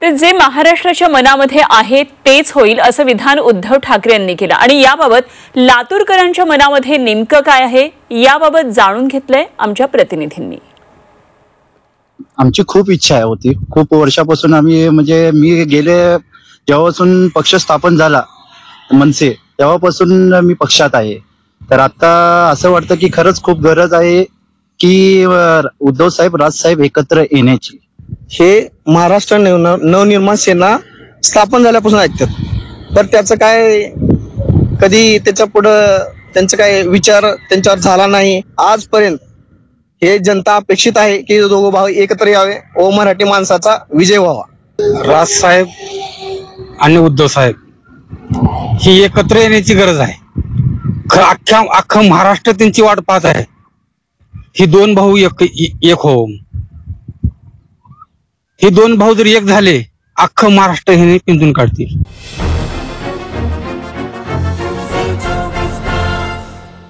तर जे महाराष्ट्राच्या मनामध्ये आहे तेच होईल असं विधान उद्धव ठाकरे यांनी केलं आणि याबाबत लातूरकरांच्या मनामध्ये नेमकं काय आहे याबाबत जाणून घेतलंय आमच्या प्रतिनिधींनी। आमची खूप इच्छा होती, खूप वर्षापासून आम्ही म्हणजे मी गेले जेव्हापासून पक्ष स्थापन झाला मनसे तेव्हापासून मी पक्षात आहे। तर आता असं वाटतं की खरंच खूप गरज आहे की उद्धव साहेब राजसाहेब एकत्र येण्याची। हे महाराष्ट्र नवनिर्माण सेना स्थापन झाल्यापासून ऐकतात, तर त्याचं काय कधी त्याच्या पुढं त्यांचा काय विचार त्यांच्यावर झाला नाही आजपर्यंत। हे जनता अपेक्षित आहे की दोघं भाऊ एकत्र यावे व मराठी माणसाचा विजय व्हावा। राजसाहेब आणि उद्धव साहेब ही एकत्र येण्याची गरज आहे। अख्खा महाराष्ट्र त्यांची वाट पाहत आहे। ही दोन भाऊ एक हो, हे दोन भाऊ जर एक झाले अख्खं महाराष्ट्र हे पिंजून काढतील।